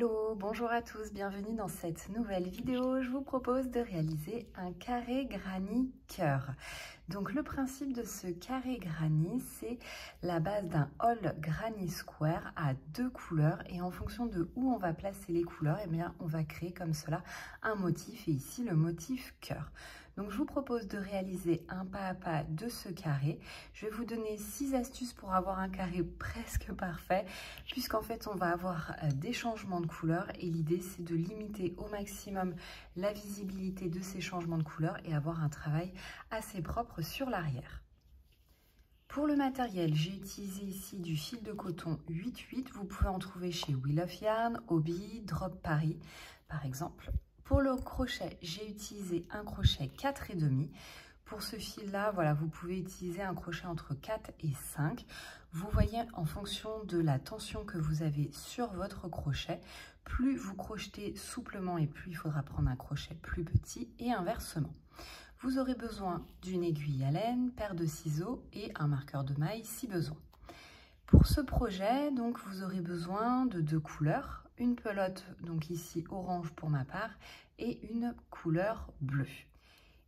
Hello, bonjour à tous, bienvenue dans cette nouvelle vidéo. Je vous propose de réaliser un carré granny cœur. Donc le principe de ce carré granny, c'est la base d'un all granny square à deux couleurs et en fonction de où on va placer les couleurs, eh bien, on va créer comme cela un motif et ici le motif cœur. Donc je vous propose de réaliser un pas à pas de ce carré. Je vais vous donner 6 astuces pour avoir un carré presque parfait, puisqu'en fait on va avoir des changements de couleurs et l'idée c'est de limiter au maximum la visibilité de ces changements de couleurs et avoir un travail assez propre sur l'arrière. Pour le matériel, j'ai utilisé ici du fil de coton 8/8. Vous pouvez en trouver chez Wheel of Yarn, Hobby, Drop Paris par exemple. Pour le crochet, j'ai utilisé un crochet 4,5. Pour ce fil-là, voilà, vous pouvez utiliser un crochet entre 4 et 5. Vous voyez, en fonction de la tension que vous avez sur votre crochet, plus vous crochetez souplement et plus il faudra prendre un crochet plus petit et inversement. Vous aurez besoin d'une aiguille à laine, paire de ciseaux et un marqueur de maille si besoin. Pour ce projet, donc, vous aurez besoin de 2 couleurs, une pelote, donc ici orange pour ma part, et une couleur bleue.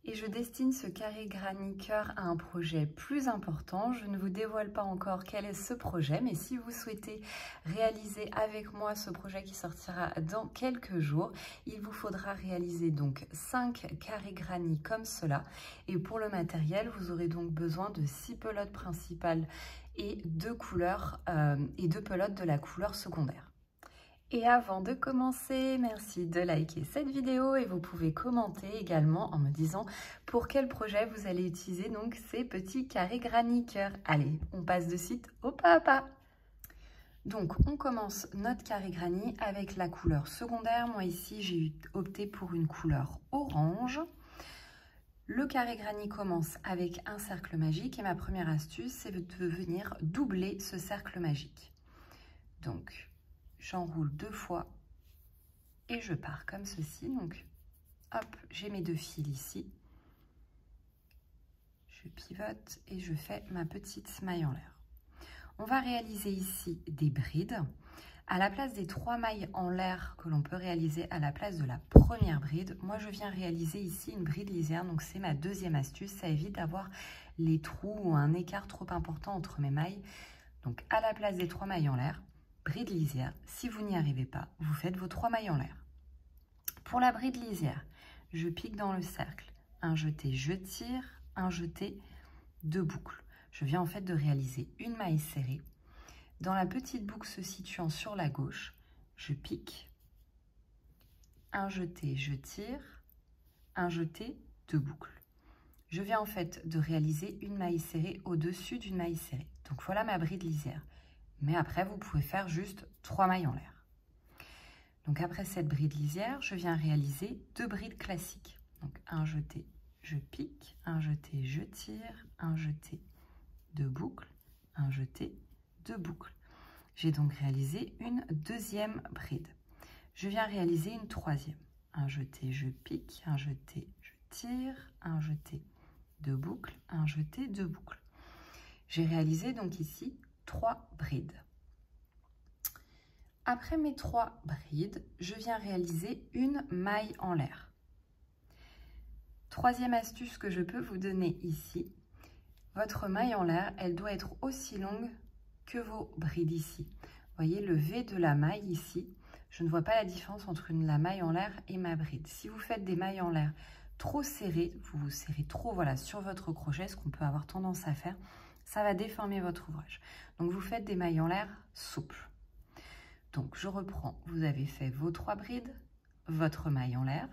Et je destine ce carré granny cœur à un projet plus important. Je ne vous dévoile pas encore quel est ce projet, mais si vous souhaitez réaliser avec moi ce projet qui sortira dans quelques jours, il vous faudra réaliser donc 5 carrés granny comme cela. Et pour le matériel, vous aurez donc besoin de 6 pelotes principales et 2 couleurs et 2 pelotes de la couleur secondaire. Et avant de commencer, merci de liker cette vidéo et vous pouvez commenter également en me disant pour quel projet vous allez utiliser donc ces petits carrés granny cœur. Allez, on passe de suite au pas à pas. Donc on commence notre carré granny avec la couleur secondaire. Moi ici j'ai opté pour une couleur orange. Le carré granny commence avec un cercle magique et ma première astuce c'est de venir doubler ce cercle magique. Donc j'enroule 2 fois et je pars comme ceci. Donc, hop, j'ai mes 2 fils ici. Je pivote et je fais ma petite maille en l'air. On va réaliser ici des brides. À la place des 3 mailles en l'air que l'on peut réaliser à la place de la première bride, moi je viens réaliser ici une bride lisière. Donc, c'est ma deuxième astuce. Ça évite d'avoir les trous ou un écart trop important entre mes mailles. Donc, à la place des 3 mailles en l'air, bride lisière. Si vous n'y arrivez pas, vous faites vos 3 mailles en l'air. Pour la bride lisière, je pique dans le cercle, un jeté, je tire, un jeté, 2 boucles. Je viens en fait de réaliser une maille serrée. Dans la petite boucle se situant sur la gauche, je pique, un jeté, je tire, un jeté, 2 boucles. Je viens en fait de réaliser une maille serrée au-dessus d'une maille serrée. Donc voilà ma bride lisière. Mais après, vous pouvez faire juste 3 mailles en l'air. Donc après cette bride lisière, je viens réaliser 2 brides classiques. Donc un jeté, je pique, un jeté, je tire, un jeté, 2 boucles, un jeté, 2 boucles. J'ai donc réalisé une deuxième bride. Je viens réaliser une troisième. Un jeté, je pique, un jeté, je tire, un jeté, 2 boucles, un jeté, 2 boucles. J'ai réalisé donc ici 3 brides. Après mes 3 brides, je viens réaliser une maille en l'air. Troisième astuce que je peux vous donner ici, votre maille en l'air, elle doit être aussi longue que vos brides ici. Vous voyez le V de la maille ici, je ne vois pas la différence entre la maille en l'air et ma bride. Si vous faites des mailles en l'air trop serrées, vous serrez trop voilà, sur votre crochet, ce qu'on peut avoir tendance à faire, ça va déformer votre ouvrage. Donc vous faites des mailles en l'air souples. Donc, je reprends, vous avez fait vos 3 brides, votre maille en l'air,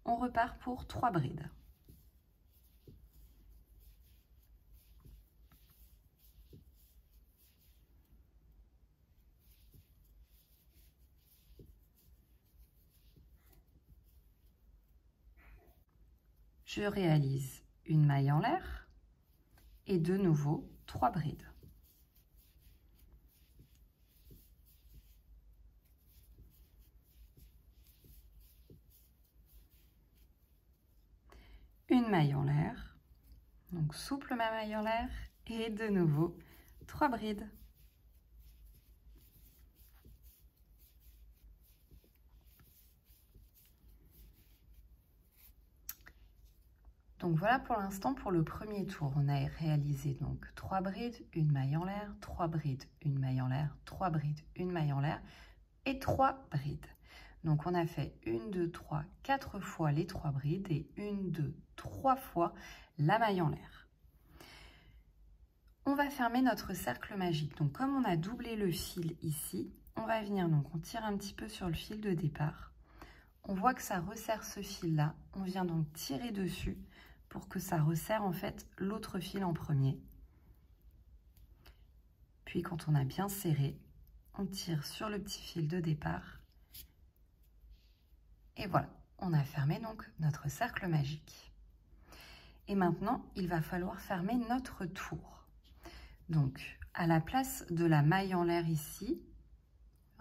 on repart pour 3 brides. Je réalise une maille en l'air et de nouveau 3 brides. Une maille en l'air, donc souple ma maille en l'air et de nouveau 3 brides. Donc voilà pour l'instant pour le premier tour. On a réalisé donc 3 brides, une maille en l'air, 3 brides, une maille en l'air, 3 brides, une maille en l'air et 3 brides. Donc on a fait 1, 2, 3, 4 fois les 3 brides et 1, 2, 3 fois la maille en l'air. On va fermer notre cercle magique. Donc comme on a doublé le fil ici, on va venir, donc on tire un petit peu sur le fil de départ. On voit que ça resserre ce fil-là. On vient donc tirer dessus pour que ça resserre en fait l'autre fil en premier. Puis quand on a bien serré, on tire sur le petit fil de départ. Et voilà, on a fermé donc notre cercle magique. Et maintenant, il va falloir fermer notre tour. Donc, à la place de la maille en l'air ici,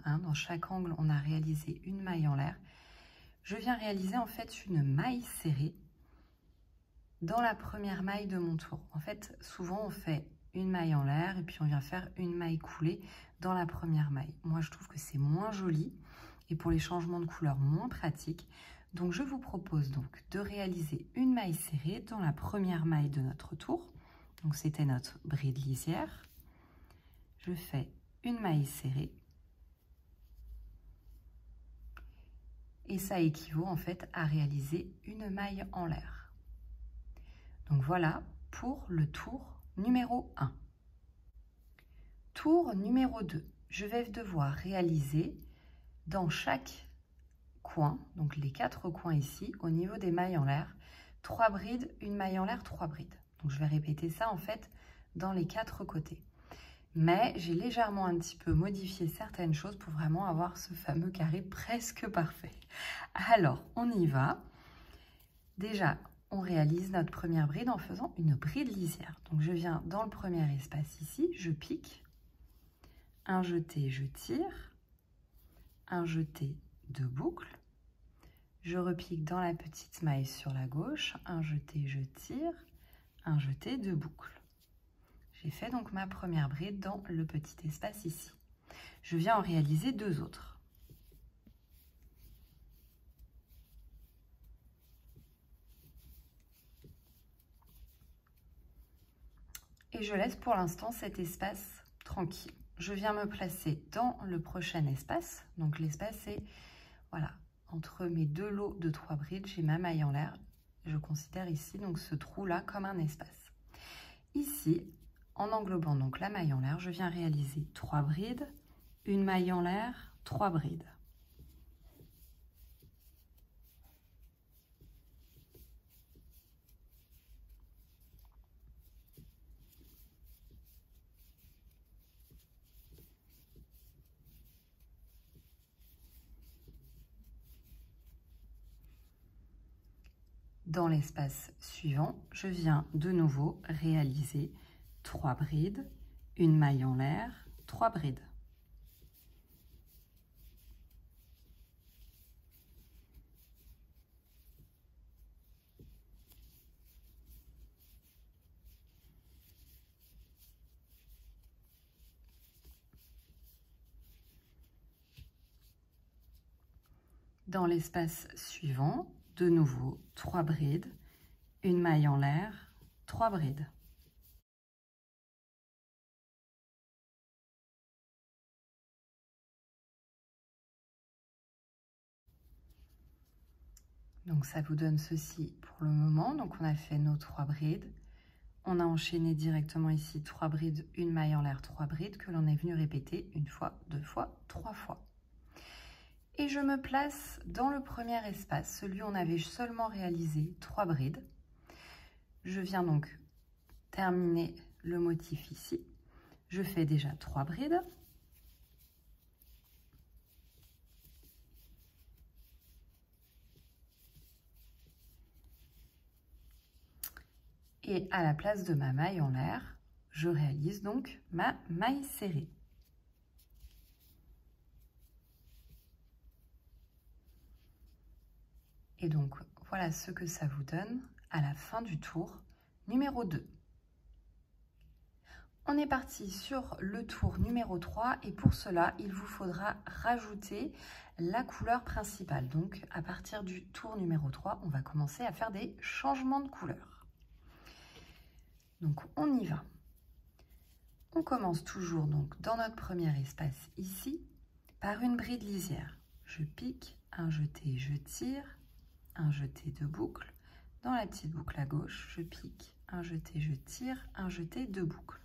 dans chaque angle, on a réalisé une maille en l'air. Je viens réaliser en fait une maille serrée dans la première maille de mon tour. En fait, souvent on fait une maille en l'air et puis on vient faire une maille coulée dans la première maille. Moi, je trouve que c'est moins joli et pour les changements de couleur moins pratique. Donc, je vous propose donc de réaliser une maille serrée dans la première maille de notre tour. Donc, c'était notre bride lisière. Je fais une maille serrée. Et ça équivaut en fait à réaliser une maille en l'air. Donc voilà pour le tour numéro 1. Tour numéro 2. Je vais devoir réaliser dans chaque coin, donc les 4 coins ici, au niveau des mailles en l'air, 3 brides, une maille en l'air, 3 brides. Donc je vais répéter ça en fait dans les 4 côtés. Mais j'ai légèrement un petit peu modifié certaines choses pour vraiment avoir ce fameux carré presque parfait. Alors, on y va. Déjà, on réalise notre première bride en faisant une bride lisière. Donc, je viens dans le premier espace ici, je pique, un jeté, je tire, un jeté, 2 boucles, je repique dans la petite maille sur la gauche, un jeté, je tire, un jeté, 2 boucles. J'ai fait donc ma première bride dans le petit espace ici. Je viens en réaliser 2 autres. Et je laisse pour l'instant cet espace tranquille. Je viens me placer dans le prochain espace. Donc l'espace c'est, voilà, entre mes 2 lots de 3 brides, j'ai ma maille en l'air. Je considère ici donc ce trou-là comme un espace. Ici, en englobant donc la maille en l'air, je viens réaliser 3 brides, une maille en l'air, 3 brides. Dans l'espace suivant, je viens de nouveau réaliser 3 brides, une maille en l'air, 3 brides. Dans l'espace suivant, de nouveau 3 brides, une maille en l'air, 3 brides. Donc ça vous donne ceci pour le moment. Donc on a fait nos 3 brides. On a enchaîné directement ici 3 brides, une maille en l'air, 3 brides que l'on est venu répéter 1 fois, 2 fois, 3 fois. Et je me place dans le premier espace, celui où on avait seulement réalisé 3 brides. Je viens donc terminer le motif ici. Je fais déjà 3 brides. Et à la place de ma maille en l'air, je réalise donc ma maille serrée. Et donc, voilà ce que ça vous donne à la fin du tour numéro 2. On est parti sur le tour numéro 3 et pour cela, il vous faudra rajouter la couleur principale. Donc, à partir du tour numéro 3, on va commencer à faire des changements de couleur. Donc, on y va. On commence toujours donc dans notre premier espace ici par une bride lisière. Je pique, un jeté, je tire, un jeté de boucle. Dans la petite boucle à gauche, je pique, un jeté, je tire, un jeté de boucle.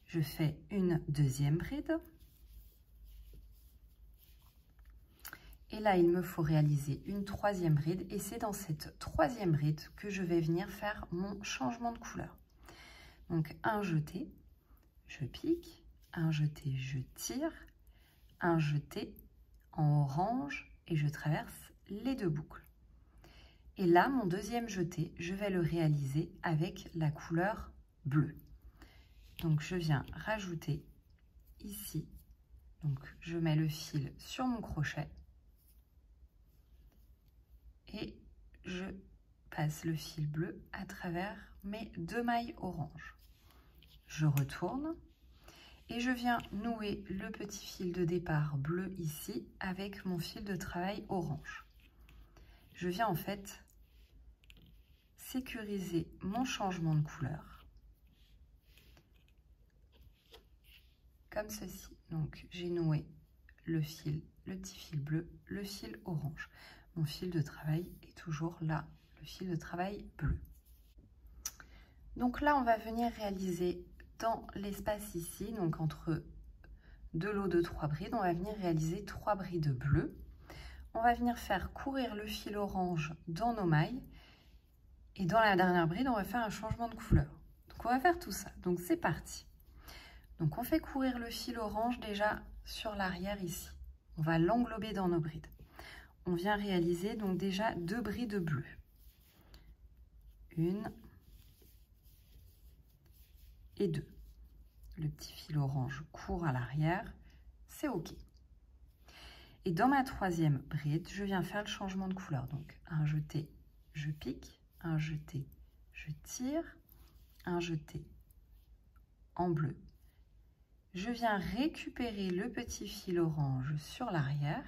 Je fais une deuxième bride. Et là, il me faut réaliser une troisième bride. Et c'est dans cette troisième bride que je vais venir faire mon changement de couleur. Donc, un jeté, je pique, un jeté, je tire, un jeté en orange et je traverse les deux boucles. Et là, mon deuxième jeté, je vais le réaliser avec la couleur bleue. Donc, je viens rajouter ici, donc je mets le fil sur mon crochet et je passe le fil bleu à travers mes deux mailles orange. Je retourne et je viens nouer le petit fil de départ bleu ici avec mon fil de travail orange. Je viens en fait sécuriser mon changement de couleur. Comme ceci. Donc j'ai noué le petit fil bleu, le fil orange. Mon fil de travail est toujours là, le fil de travail bleu. Donc là, on va venir réaliser dans l'espace ici, donc entre deux lots de 3 brides, on va venir réaliser 3 brides bleues. On va venir faire courir le fil orange dans nos mailles. Et dans la dernière bride, on va faire un changement de couleur. Donc on va faire tout ça. Donc c'est parti. Donc on fait courir le fil orange déjà sur l'arrière ici. On va l'englober dans nos brides. On vient réaliser donc déjà 2 brides bleues. Une et 2. Le petit fil orange court à l'arrière, c'est OK. Et dans ma troisième bride, je viens faire le changement de couleur. Donc un jeté, je pique, un jeté, je tire, un jeté en bleu. Je viens récupérer le petit fil orange sur l'arrière.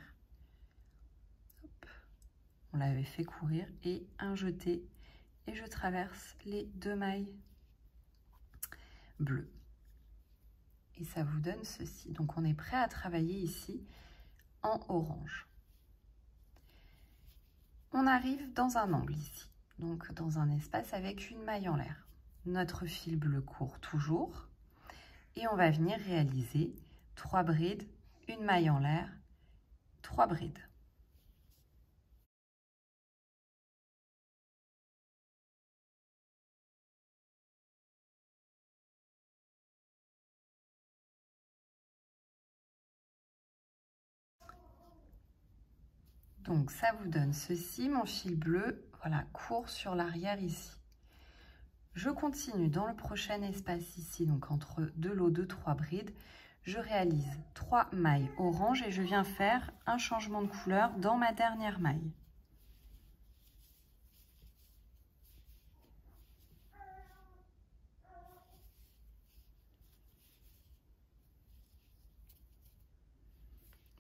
On l'avait fait courir et un jeté et je traverse les 2 mailles bleues. Et ça vous donne ceci. Donc on est prêt à travailler ici en orange. On arrive dans un angle ici, donc dans un espace avec une maille en l'air. Notre fil bleu court toujours. Et on va venir réaliser 3 brides, une maille en l'air, 3 brides. Donc ça vous donne ceci, mon fil bleu, voilà, court sur l'arrière ici. Je continue dans le prochain espace ici, donc entre deux lots de 3 brides, je réalise 3 mailles orange et je viens faire un changement de couleur dans ma dernière maille.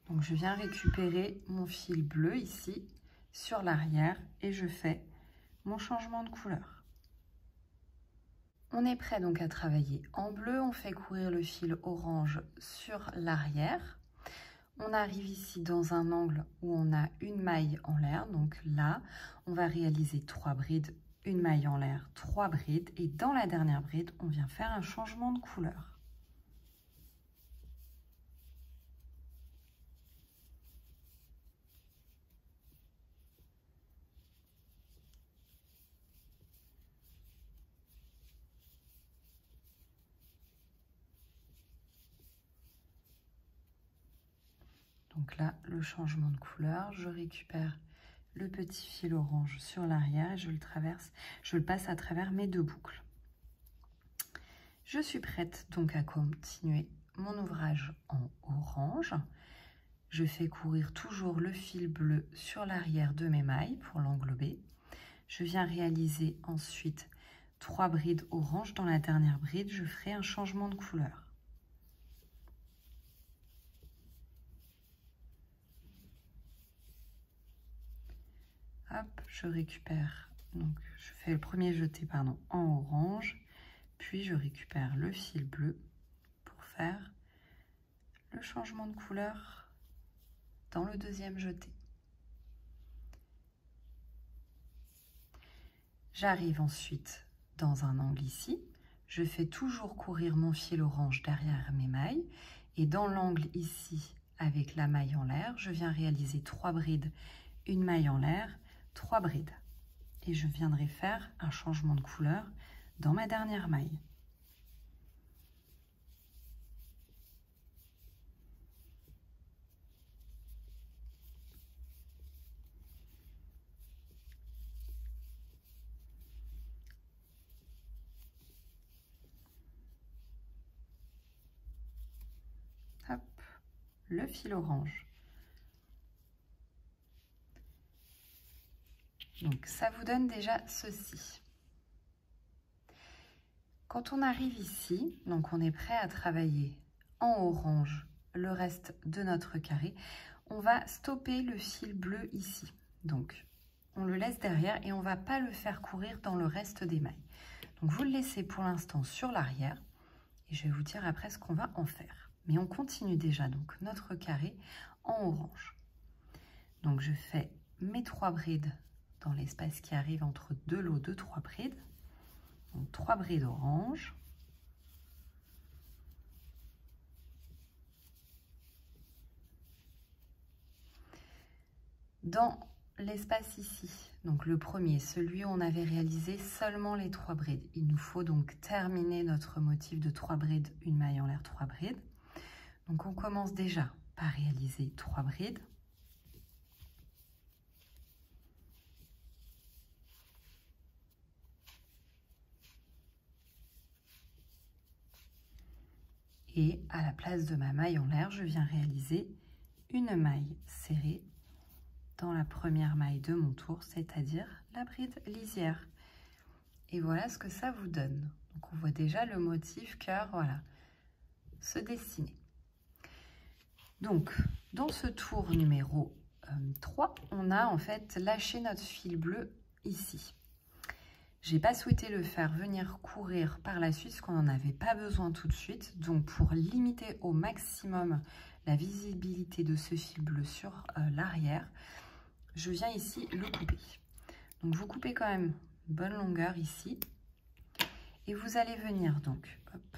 Donc je viens récupérer mon fil bleu ici sur l'arrière et je fais mon changement de couleur. On est prêt donc à travailler en bleu, on fait courir le fil orange sur l'arrière. On arrive ici dans un angle où on a une maille en l'air, donc là, on va réaliser 3 brides, une maille en l'air, 3 brides, et dans la dernière bride, on vient faire un changement de couleur. Donc là, le changement de couleur, je récupère le petit fil orange sur l'arrière et je le passe à travers mes 2 boucles. Je suis prête donc à continuer mon ouvrage en orange. Je fais courir toujours le fil bleu sur l'arrière de mes mailles pour l'englober. Je viens réaliser ensuite 3 brides orange. Dans la dernière bride, je ferai un changement de couleur. Hop, je récupère, donc je fais le premier jeté pardon, en orange, puis je récupère le fil bleu pour faire le changement de couleur dans le deuxième jeté. J'arrive ensuite dans un angle ici, je fais toujours courir mon fil orange derrière mes mailles et dans l'angle ici avec la maille en l'air, je viens réaliser 3 brides, une maille en l'air, 3 brides et je viendrai faire un changement de couleur dans ma dernière maille. Hop, le fil orange. Donc ça vous donne déjà ceci. Quand on arrive ici, donc on est prêt à travailler en orange le reste de notre carré, on va stopper le fil bleu ici. Donc on le laisse derrière et on ne va pas le faire courir dans le reste des mailles. Donc vous le laissez pour l'instant sur l'arrière et je vais vous dire après ce qu'on va en faire. Mais on continue déjà donc notre carré en orange. Donc je fais mes 3 brides dans l'espace qui arrive entre deux lots de 3 brides. Donc 3 brides orange. Dans l'espace ici, donc le premier, celui où on avait réalisé seulement les 3 brides. Il nous faut donc terminer notre motif de 3 brides, une maille en l'air, 3 brides. Donc on commence déjà par réaliser 3 brides. Et à la place de ma maille en l'air, je viens réaliser une maille serrée dans la première maille de mon tour, c'est-à-dire la bride lisière. Et voilà ce que ça vous donne. Donc on voit déjà le motif cœur, voilà, se dessiner. Donc dans ce tour numéro 3, on a en fait lâché notre fil bleu ici. J'ai pas souhaité le faire venir courir par la suite parce qu'on n'en avait pas besoin tout de suite. Donc pour limiter au maximum la visibilité de ce fil bleu sur l'arrière, je viens ici le couper. Donc vous coupez quand même une bonne longueur ici. Et vous allez venir donc hop,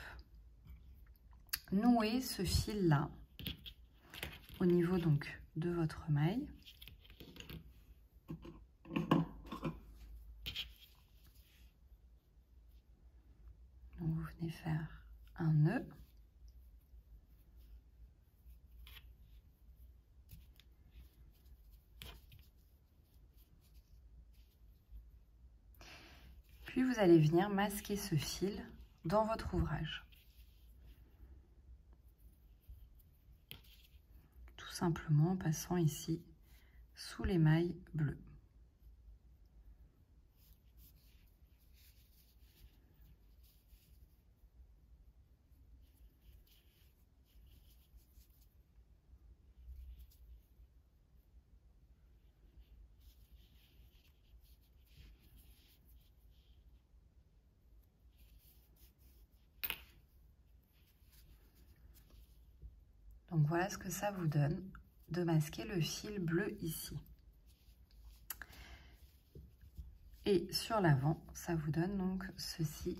nouer ce fil là au niveau donc de votre maille. Donc vous venez faire un nœud. Puis vous allez venir masquer ce fil dans votre ouvrage. Tout simplement en passant ici sous les mailles bleues. Donc voilà ce que ça vous donne de masquer le fil bleu ici. Et sur l'avant, ça vous donne donc ceci.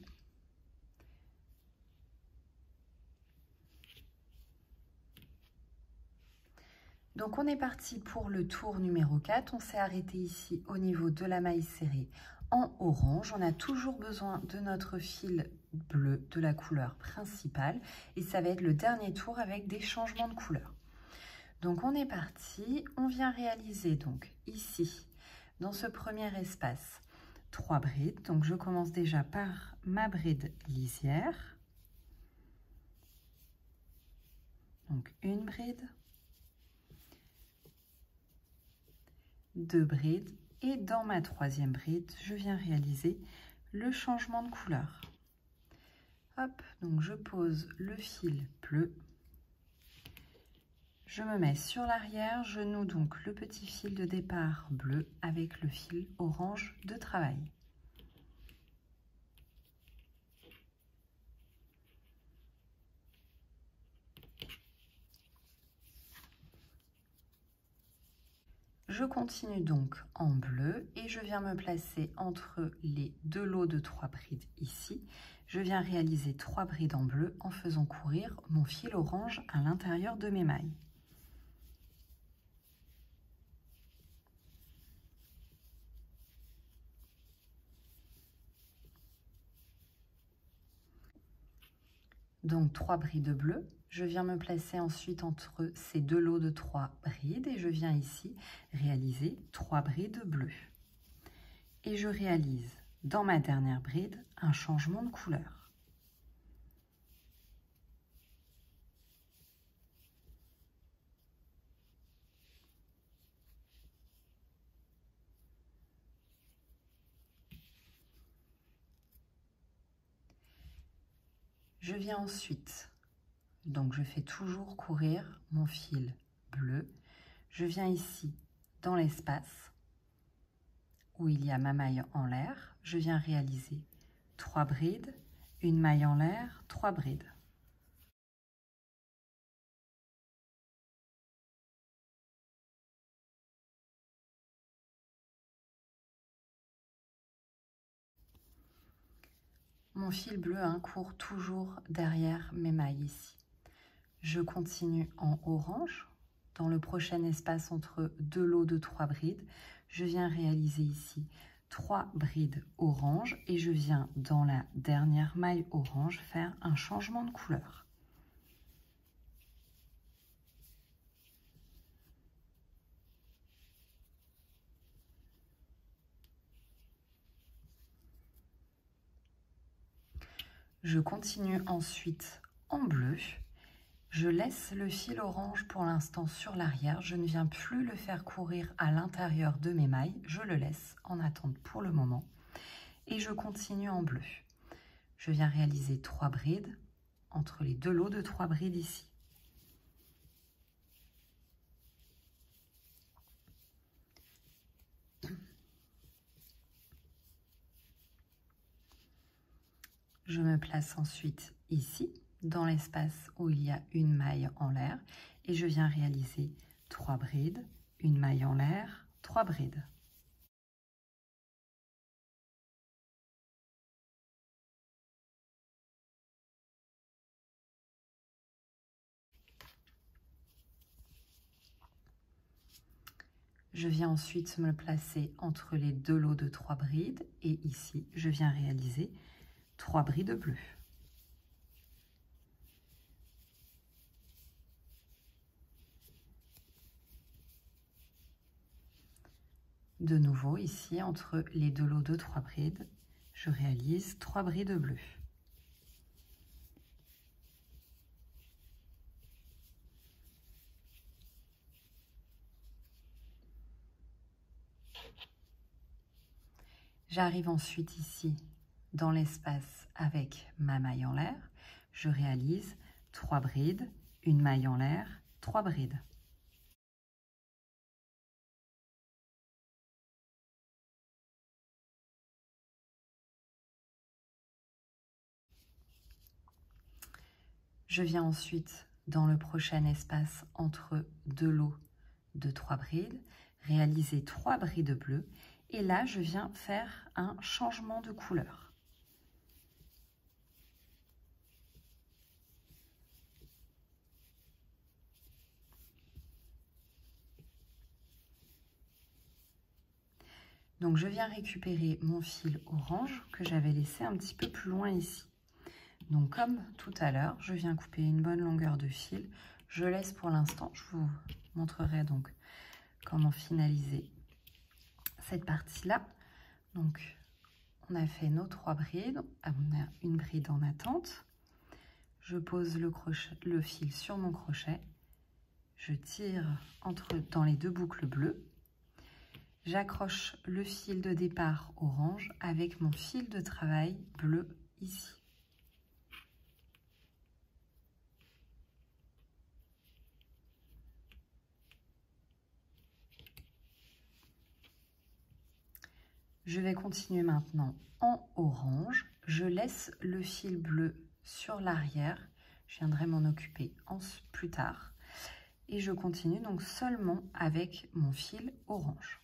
Donc on est parti pour le tour numéro 4. On s'est arrêté ici au niveau de la maille serrée en orange. On a toujours besoin de notre fil bleu de la couleur principale. Et ça va être le dernier tour avec des changements de couleur. Donc on est parti. On vient réaliser donc ici, dans ce premier espace, 3 brides. Donc je commence déjà par ma bride lisière. Donc une bride. 2 brides et dans ma troisième bride, je viens réaliser le changement de couleur. Hop, donc je pose le fil bleu. Je me mets sur l'arrière, je noue donc le petit fil de départ bleu avec le fil orange de travail. Je continue donc en bleu et je viens me placer entre les deux lots de 3 brides ici. Je viens réaliser 3 brides en bleu en faisant courir mon fil orange à l'intérieur de mes mailles. Donc 3 brides bleues. Je viens me placer ensuite entre ces deux lots de 3 brides et je viens ici réaliser 3 brides bleues. Et je réalise dans ma dernière bride un changement de couleur. Je viens ensuite, donc je fais toujours courir mon fil bleu. Je viens ici dans l'espace où il y a ma maille en l'air. Je viens réaliser 3 brides, une maille en l'air, 3 brides. Mon fil bleu court toujours derrière mes mailles ici. Je continue en orange. Dans le prochain espace entre deux lots de 3 brides, je viens réaliser ici 3 brides orange et je viens dans la dernière maille orange faire un changement de couleur. Je continue ensuite en bleu. Je laisse le fil orange pour l'instant sur l'arrière. Je ne viens plus le faire courir à l'intérieur de mes mailles. Je le laisse en attente pour le moment. Et je continue en bleu. Je viens réaliser 3 brides entre les deux lots de 3 brides ici. Je me place ensuite ici, dans l'espace où il y a une maille en l'air, et je viens réaliser 3 brides, une maille en l'air, 3 brides. Je viens ensuite me placer entre les deux lots de 3 brides, et ici, je viens réaliser 3 brides bleues. De nouveau, ici, entre les deux lots de 3 brides, je réalise 3 brides bleues. J'arrive ensuite ici, dans l'espace avec ma maille en l'air. Je réalise 3 brides, une maille en l'air, 3 brides. Je viens ensuite dans le prochain espace entre deux lots de 3 brides, réaliser 3 brides bleues et là je viens faire un changement de couleur. Donc je viens récupérer mon fil orange que j'avais laissé un petit peu plus loin ici. Donc comme tout à l'heure, je viens couper une bonne longueur de fil. Je laisse pour l'instant, je vous montrerai donc comment finaliser cette partie-là. Donc on a fait nos 3 brides, on a une bride en attente. Je pose le fil sur mon crochet, je tire dans les deux boucles bleues. J'accroche le fil de départ orange avec mon fil de travail bleu ici. Je vais continuer maintenant en orange. Je laisse le fil bleu sur l'arrière. Je viendrai m'en occuper plus tard. Et je continue donc seulement avec mon fil orange.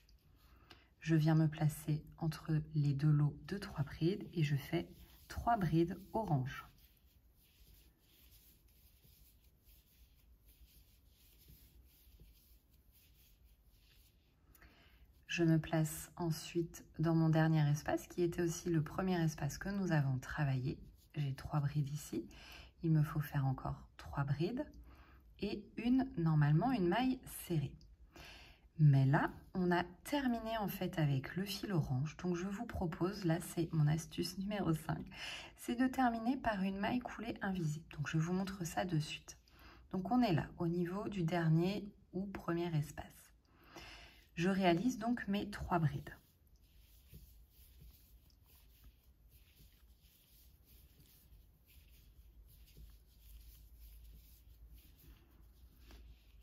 Je viens me placer entre les deux lots de 3 brides et je fais 3 brides orange. Je me place ensuite dans mon dernier espace qui était aussi le premier espace que nous avons travaillé. J'ai 3 brides ici. Il me faut faire encore 3 brides et normalement une maille serrée. Mais là, on a terminé en fait avec le fil orange. Donc je vous propose, là c'est mon astuce numéro 5, c'est de terminer par une maille coulée invisible. Donc je vous montre ça de suite. Donc on est là au niveau du dernier ou premier espace. Je réalise donc mes 3 brides.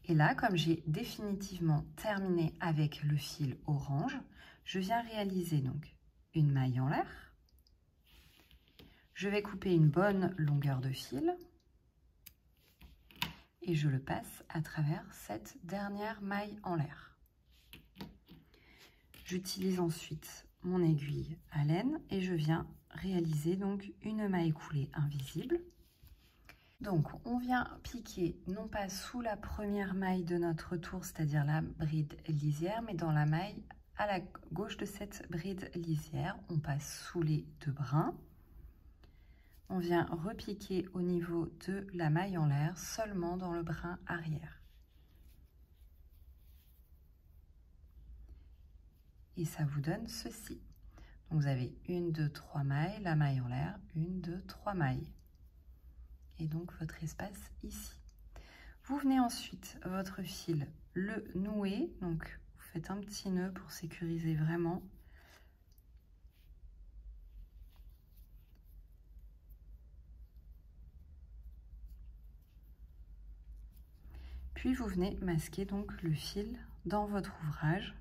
Et là, comme j'ai définitivement terminé avec le fil orange, je viens réaliser donc une maille en l'air. Je vais couper une bonne longueur de fil et je le passe à travers cette dernière maille en l'air. J'utilise ensuite mon aiguille à laine et je viens réaliser donc une maille coulée invisible. Donc on vient piquer non pas sous la première maille de notre tour, c'est-à-dire la bride lisière, mais dans la maille à la gauche de cette bride lisière. On passe sous les 2 brins. On vient repiquer au niveau de la maille en l'air, seulement dans le brin arrière. Et ça vous donne ceci. Donc vous avez 1, 2, 3 mailles, la maille en l'air, 1, 2, 3 mailles. Et donc votre espace ici. Vous venez ensuite votre fil le nouer, donc vous faites un petit nœud pour sécuriser vraiment. Puis vous venez masquer donc le fil dans votre ouvrage.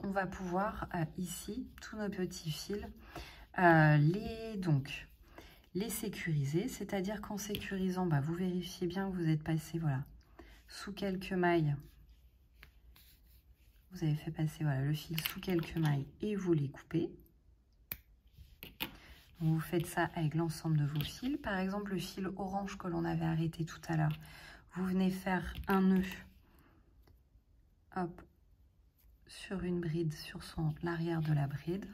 On va pouvoir ici, tous nos petits fils, les sécuriser, c'est-à-dire qu'en sécurisant, vous vérifiez bien que vous êtes passé sous quelques mailles. Vous avez fait passer le fil sous quelques mailles et vous les coupez. Donc, vous faites ça avec l'ensemble de vos fils. Par exemple, le fil orange que l'on avait arrêté tout à l'heure, vous venez faire un nœud, hop, sur une bride, sur l'arrière de la bride,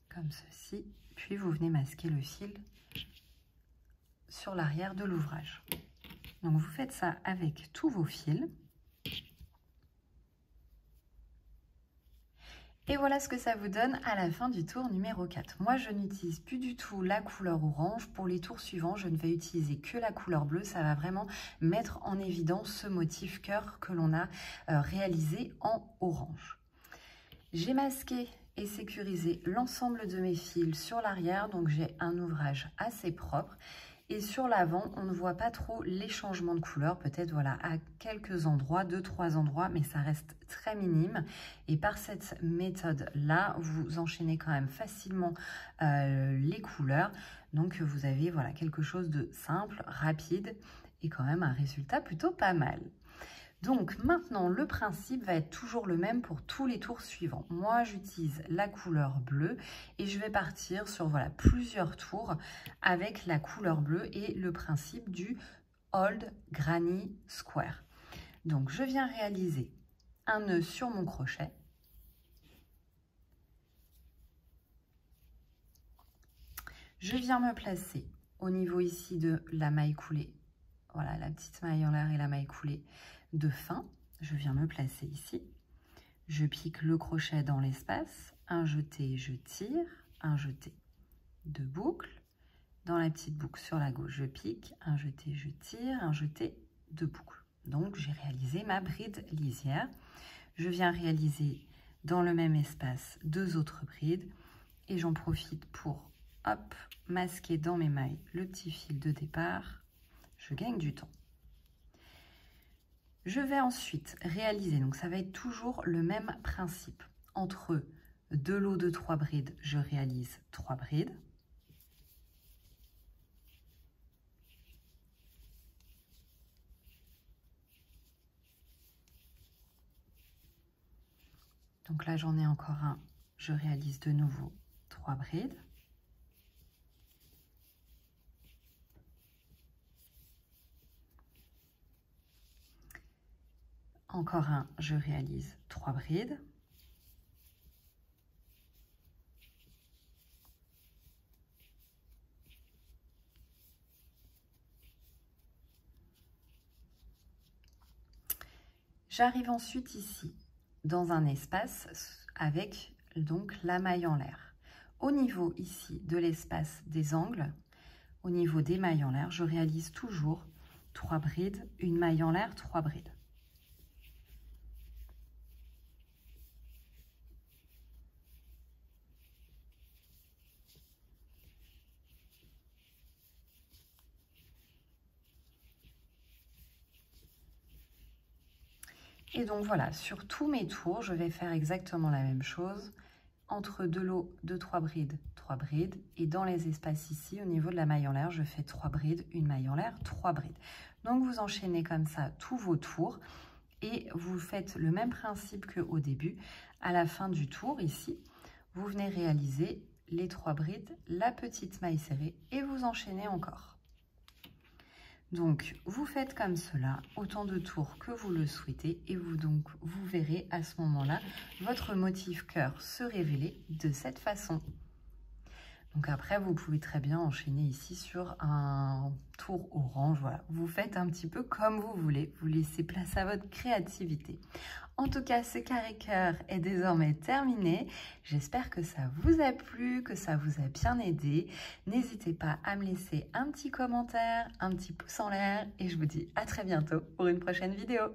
comme ceci, puis vous venez masquer le fil sur l'arrière de l'ouvrage. Donc vous faites ça avec tous vos fils. Et voilà ce que ça vous donne à la fin du tour numéro 4. Moi, je n'utilise plus du tout la couleur orange. Pour les tours suivants, je ne vais utiliser que la couleur bleue. Ça va vraiment mettre en évidence ce motif cœur que l'on a réalisé en orange. J'ai masqué et sécurisé l'ensemble de mes fils sur l'arrière, donc j'ai un ouvrage assez propre. Et sur l'avant, on ne voit pas trop les changements de couleur, peut-être à quelques endroits, 2-3 endroits, mais ça reste très minime. Et par cette méthode-là, vous enchaînez quand même facilement les couleurs. Donc vous avez quelque chose de simple, rapide et quand même un résultat plutôt pas mal. Donc maintenant, le principe va être toujours le même pour tous les tours suivants. Moi, j'utilise la couleur bleue et je vais partir sur plusieurs tours avec la couleur bleue et le principe du Old Granny Square. Donc, je viens réaliser un nœud sur mon crochet. Je viens me placer au niveau ici de la maille coulée. Voilà, la petite maille en l'air et la maille coulée de fin. Je viens me placer ici. Je pique le crochet dans l'espace. Un jeté, je tire. Un jeté, deux boucles. Dans la petite boucle sur la gauche, je pique. Un jeté, je tire. Un jeté, deux boucles. Donc, j'ai réalisé ma bride lisière. Je viens réaliser dans le même espace deux autres brides. Et j'en profite pour, hop, masquer dans mes mailles le petit fil de départ. Je gagne du temps. Je vais ensuite réaliser, donc ça va être toujours le même principe. Entre deux lots de 3 brides, je réalise 3 brides. Donc là, j'en ai encore un. Je réalise de nouveau 3 brides. Encore un, je réalise 3 brides. J'arrive ensuite ici, dans un espace avec donc la maille en l'air. Au niveau ici de l'espace des angles, au niveau des mailles en l'air, je réalise toujours 3 brides, une maille en l'air, 3 brides. Et donc voilà, sur tous mes tours, je vais faire exactement la même chose. Entre deux lots de 3 brides, 3 brides. Et dans les espaces ici, au niveau de la maille en l'air, je fais 3 brides, une maille en l'air, 3 brides. Donc vous enchaînez comme ça tous vos tours. Et vous faites le même principe qu'au début. À la fin du tour, ici, vous venez réaliser les 3 brides, la petite maille serrée et vous enchaînez encore. Donc, vous faites comme cela, autant de tours que vous le souhaitez et vous verrez à ce moment-là votre motif cœur se révéler de cette façon. Donc après, vous pouvez très bien enchaîner ici sur un tour orange. Voilà, vous faites un petit peu comme vous voulez. Vous laissez place à votre créativité. En tout cas, ce carré cœur est désormais terminé. J'espère que ça vous a plu, que ça vous a bien aidé. N'hésitez pas à me laisser un petit commentaire, un petit pouce en l'air et je vous dis à très bientôt pour une prochaine vidéo.